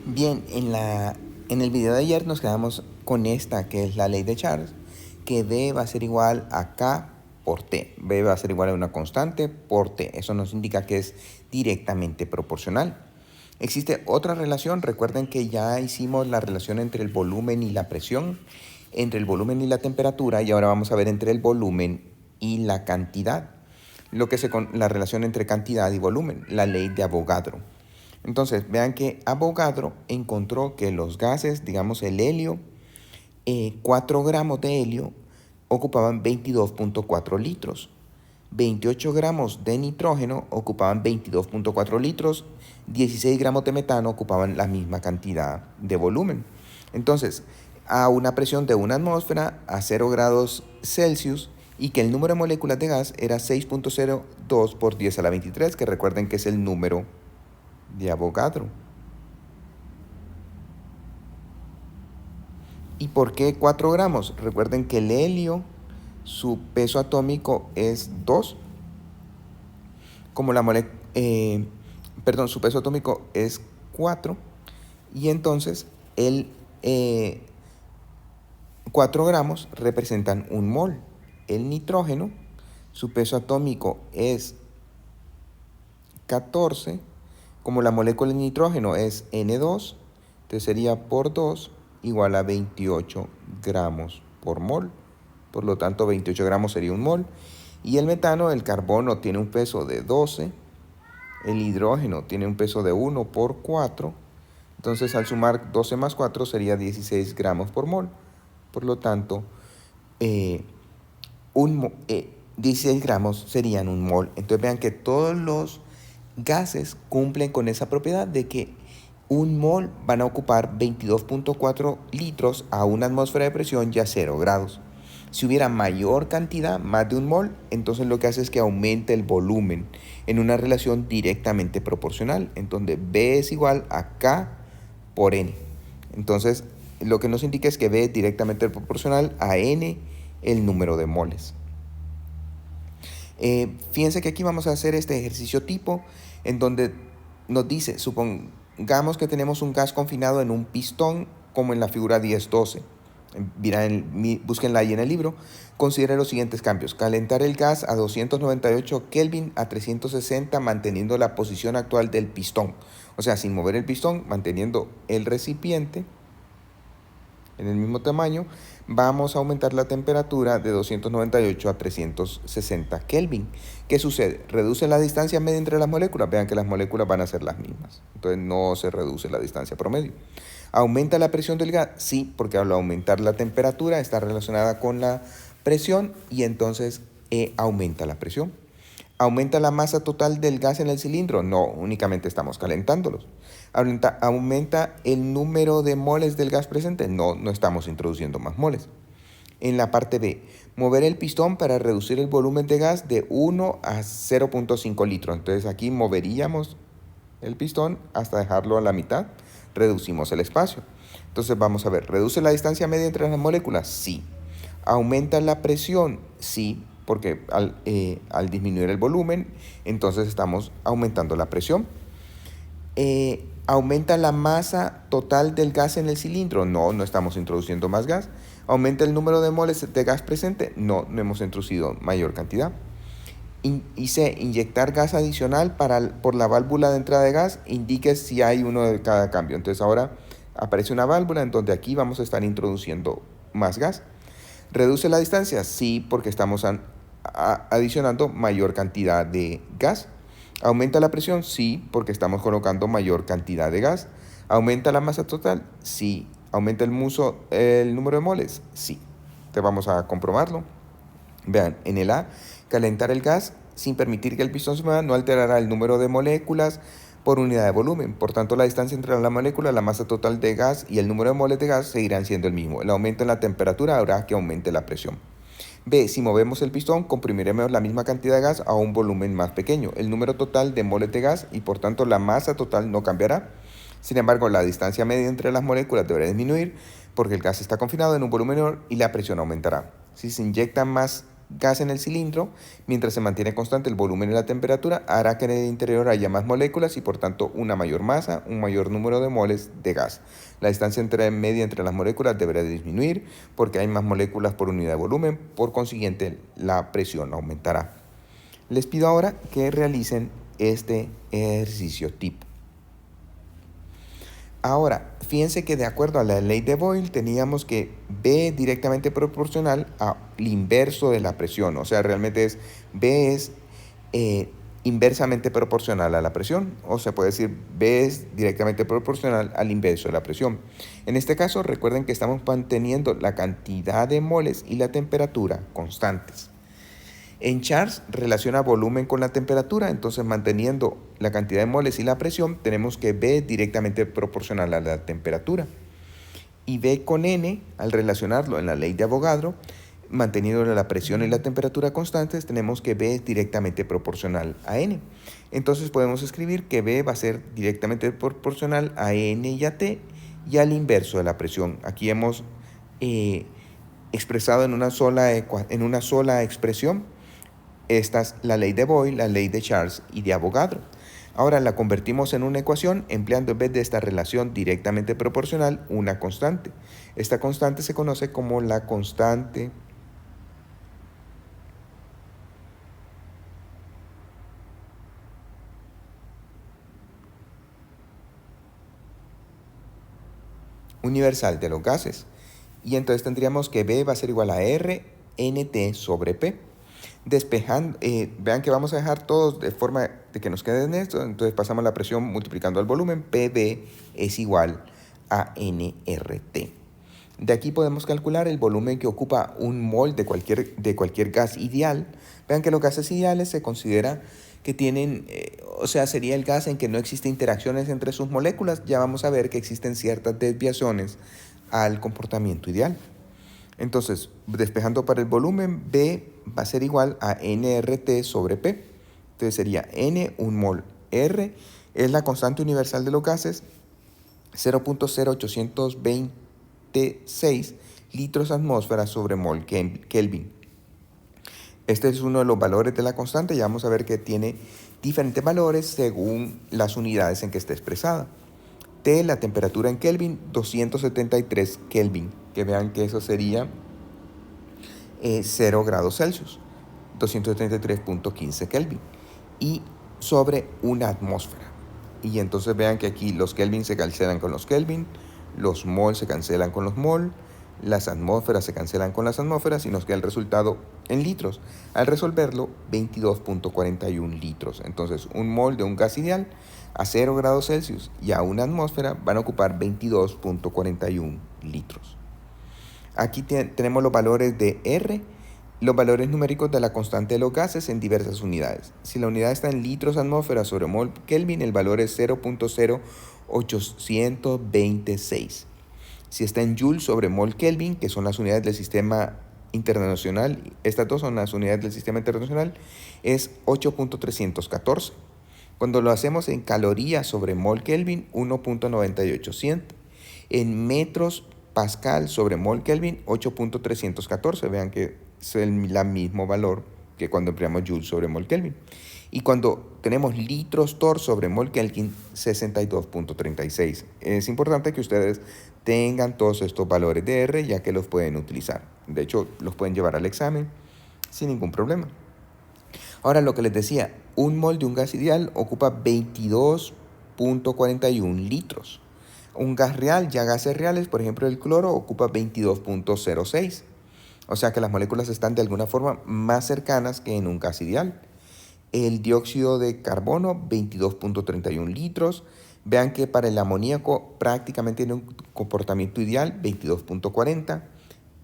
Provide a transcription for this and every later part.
Bien, en el video de ayer nos quedamos con esta, que es la ley de Charles, que B va a ser igual a K por T. B va a ser igual a una constante por T. Eso nos indica que es directamente proporcional. Existe otra relación, recuerden que ya hicimos la relación entre el volumen y la presión, entre el volumen y la temperatura, y ahora vamos a ver entre el volumen y la cantidad. La relación entre cantidad y volumen, la ley de Avogadro. Entonces, vean que Avogadro encontró que los gases, digamos el helio, 4 gramos de helio ocupaban 22.4 litros. 28 gramos de nitrógeno ocupaban 22.4 litros. 16 gramos de metano ocupaban la misma cantidad de volumen. Entonces, a una presión de una atmósfera a 0 grados Celsius y que el número de moléculas de gas era 6.02 por 10 a la 23, que recuerden que es el número de Avogadro. ¿Y por qué 4 gramos? Recuerden que el helio, su peso atómico es 2, como la su peso atómico es 4, y entonces el 4 gramos representan un mol. El nitrógeno, su peso atómico es 14, como la molécula de nitrógeno es N2, entonces sería por 2 igual a 28 gramos por mol. Por lo tanto, 28 gramos sería un mol. Y el metano, el carbono, tiene un peso de 12. El hidrógeno tiene un peso de 1 por 4. Entonces, al sumar 12 más 4 sería 16 gramos por mol. Por lo tanto, 16 gramos serían un mol. Entonces, vean que todos los gases cumplen con esa propiedad de que un mol van a ocupar 22.4 litros a una atmósfera de presión y a 0 grados. Si hubiera mayor cantidad, más de un mol, entonces lo que hace es que aumente el volumen en una relación directamente proporcional, en donde B es igual a K por N. Entonces, lo que nos indica es que B es directamente proporcional a N, el número de moles. Fíjense que aquí vamos a hacer este ejercicio tipo, en donde nos dice, supongamos que tenemos un gas confinado en un pistón, como en la figura 10-12. Búsquenla ahí en el libro. Considere los siguientes cambios: calentar el gas a 298 Kelvin a 360 manteniendo la posición actual del pistón, o sea, sin mover el pistón, manteniendo el recipiente en el mismo tamaño. Vamos a aumentar la temperatura de 298 a 360 Kelvin. ¿Qué sucede? Reduce la distancia media entre las moléculas. Vean que las moléculas van a ser las mismas, entonces no se reduce la distancia promedio. ¿Aumenta la presión del gas? Sí, porque al aumentar la temperatura está relacionada con la presión y entonces aumenta la presión. ¿Aumenta la masa total del gas en el cilindro? No, únicamente estamos calentándolos. ¿Aumenta el número de moles del gas presente? No, no estamos introduciendo más moles. En la parte B, mover el pistón para reducir el volumen de gas de 1 a 0.5 litros. Entonces aquí moveríamos el pistón hasta dejarlo a la mitad. Reducimos el espacio. Entonces vamos a ver, ¿reduce la distancia media entre las moléculas? Sí. ¿Aumenta la presión? Sí, porque al disminuir el volumen, entonces estamos aumentando la presión. ¿Aumenta la masa total del gas en el cilindro? No, no estamos introduciendo más gas. ¿Aumenta el número de moles de gas presente? No, no hemos introducido mayor cantidad. Y C, inyectar gas adicional por la válvula de entrada de gas, indique si hay uno de cada cambio. Entonces ahora aparece una válvula en donde aquí vamos a estar introduciendo más gas. ¿Reduce la distancia? Sí, porque estamos adicionando mayor cantidad de gas. ¿Aumenta la presión? Sí, porque estamos colocando mayor cantidad de gas. ¿Aumenta la masa total? Sí. ¿Aumenta el número de moles? Sí. Entonces vamos a comprobarlo. Vean, en el A, calentar el gas sin permitir que el pistón se mueva no alterará el número de moléculas por unidad de volumen. Por tanto, la distancia entre la molécula, la masa total de gas y el número de moles de gas seguirán siendo el mismo. El aumento en la temperatura hará que aumente la presión. B, si movemos el pistón, comprimiremos la misma cantidad de gas a un volumen más pequeño. El número total de moles de gas y por tanto la masa total no cambiará. Sin embargo, la distancia media entre las moléculas deberá disminuir porque el gas está confinado en un volumen menor y la presión aumentará. Si se inyectan más gas en el cilindro, mientras se mantiene constante el volumen y la temperatura, hará que en el interior haya más moléculas y por tanto una mayor masa, un mayor número de moles de gas. La distancia media entre las moléculas deberá disminuir porque hay más moléculas por unidad de volumen, por consiguiente la presión aumentará. Les pido ahora que realicen este ejercicio tipo. Ahora, fíjense que de acuerdo a la ley de Boyle teníamos que B es directamente proporcional al inverso de la presión, o sea, realmente B es inversamente proporcional a la presión, o se puede decir B es directamente proporcional al inverso de la presión. En este caso, recuerden que estamos manteniendo la cantidad de moles y la temperatura constantes. En Charles relaciona volumen con la temperatura, entonces manteniendo la cantidad de moles y la presión, tenemos que B es directamente proporcional a la temperatura. Y B con N, al relacionarlo en la ley de Avogadro, manteniendo la presión y la temperatura constantes, tenemos que B es directamente proporcional a N. Entonces podemos escribir que B va a ser directamente proporcional a N y a T y al inverso de la presión. Aquí hemos expresado en una sola expresión. Esta es la ley de Boyle, la ley de Charles y de Avogadro. Ahora la convertimos en una ecuación empleando en vez de esta relación directamente proporcional una constante. Esta constante se conoce como la constante universal de los gases. Y entonces tendríamos que B va a ser igual a R NT sobre P. Despejando, vean que vamos a dejar todos de forma de que nos quede en esto, entonces pasamos la presión multiplicando el volumen, PV es igual a nRT. De aquí podemos calcular el volumen que ocupa un mol de cualquier gas ideal. Vean que los gases ideales se considera que tienen, o sea, sería el gas en que no existen interacciones entre sus moléculas. Ya vamos a ver que existen ciertas desviaciones al comportamiento ideal. Entonces, despejando para el volumen, B va a ser igual a nRT sobre P. Entonces sería N, un mol. R es la constante universal de los gases, 0.0826 litros atmósfera sobre mol Kelvin. Este es uno de los valores de la constante. Ya vamos a ver que tiene diferentes valores según las unidades en que esté expresada. T, la temperatura en Kelvin, 273 Kelvin. Que vean que eso sería 0 grados Celsius, 233.15 Kelvin. Y sobre una atmósfera. Y entonces vean que aquí los Kelvin se cancelan con los Kelvin, los mol se cancelan con los mol, las atmósferas se cancelan con las atmósferas y nos queda el resultado en litros. Al resolverlo, 22.41 litros. Entonces, un mol de un gas ideal a 0 grados Celsius y a una atmósfera van a ocupar 22.41 litros. Aquí tenemos los valores de R, los valores numéricos de la constante de los gases en diversas unidades. Si la unidad está en litros atmósfera sobre mol Kelvin, el valor es 0.0826. Si está en Joule sobre mol Kelvin, que son las unidades del sistema internacional, estas dos son las unidades del sistema internacional, es 8.314. Cuando lo hacemos en calorías sobre mol Kelvin, 1.9800. En metros pascal sobre mol Kelvin, 8.314. Vean que es el mismo valor que cuando empleamos Joule sobre mol Kelvin. Y cuando tenemos litros torr sobre mol Kelvin, 62.36. Es importante que ustedes tengan todos estos valores de R, ya que los pueden utilizar. De hecho, los pueden llevar al examen sin ningún problema. Ahora, lo que les decía, un mol de un gas ideal ocupa 22.41 litros. Un gas real, ya gases reales, por ejemplo el cloro, ocupa 22.06. O sea que las moléculas están de alguna forma más cercanas que en un gas ideal. El dióxido de carbono, 22.31 litros. Vean que para el amoníaco prácticamente tiene un comportamiento ideal, 22.40.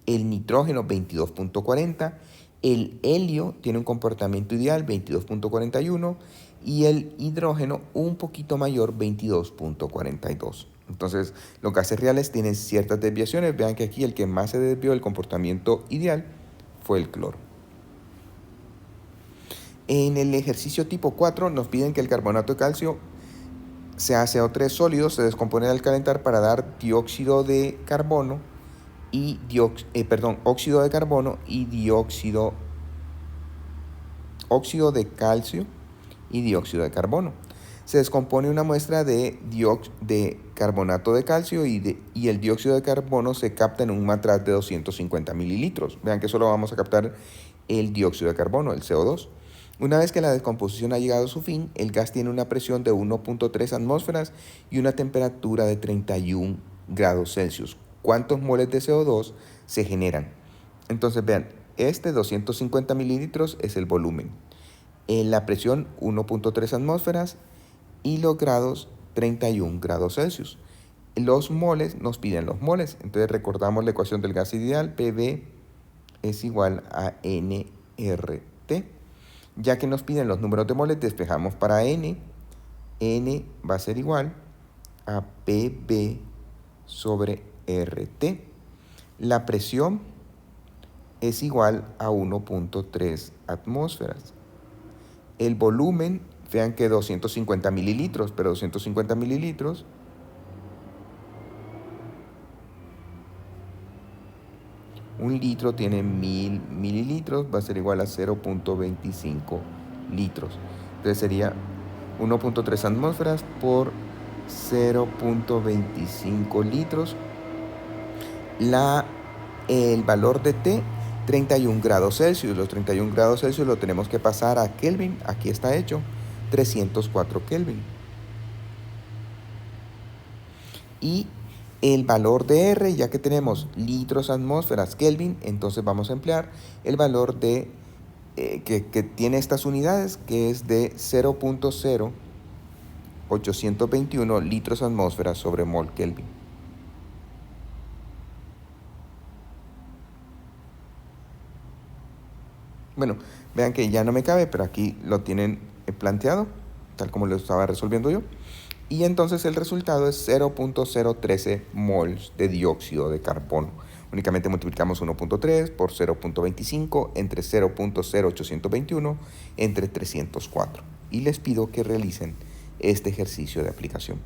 El nitrógeno, 22.40. El helio tiene un comportamiento ideal, 22.41. Y el hidrógeno un poquito mayor, 22.42. Entonces, los gases reales tienen ciertas desviaciones. Vean que aquí el que más se desvió del comportamiento ideal fue el cloro. En el ejercicio tipo 4 nos piden que el carbonato de calcio sea CO3 sólido, se descompone al calentar para dar dióxido de carbono y óxido de carbono y dióxido óxido de calcio y dióxido de carbono. Se descompone una muestra de carbonato de calcio y el dióxido de carbono se capta en un matraz de 250 mililitros. Vean que solo vamos a captar el dióxido de carbono, el CO2. Una vez que la descomposición ha llegado a su fin, el gas tiene una presión de 1.3 atmósferas y una temperatura de 31 grados Celsius. ¿Cuántos moles de CO2 se generan? Entonces vean, 250 mililitros es el volumen. La presión 1.3 atmósferas y los grados 31 grados Celsius. Los moles nos piden los moles. Entonces recordamos la ecuación del gas ideal, PV es igual a nRT. Ya que nos piden los números de moles, despejamos para N. N va a ser igual a PV sobre RT. La presión es igual a 1.3 atmósferas. El volumen, vean que 250 mililitros, pero 250 mililitros un litro tiene 1000 mililitros, va a ser igual a 0.25 litros. Entonces sería 1.3 atmósferas por 0.25 litros. El valor de T, 31 grados Celsius. Los 31 grados Celsius lo tenemos que pasar a Kelvin. Aquí está hecho, 304 Kelvin. Y el valor de R, ya que tenemos litros, atmósferas, Kelvin, entonces vamos a emplear el valor de que tiene estas unidades, que es de 0.0821 litros atmósferas sobre mol Kelvin. Bueno, vean que ya no me cabe, pero aquí lo tienen planteado, tal como lo estaba resolviendo yo. Y entonces el resultado es 0.013 mols de dióxido de carbono. Únicamente multiplicamos 1.3 por 0.25 entre 0.0821 entre 304. Y les pido que realicen este ejercicio de aplicación.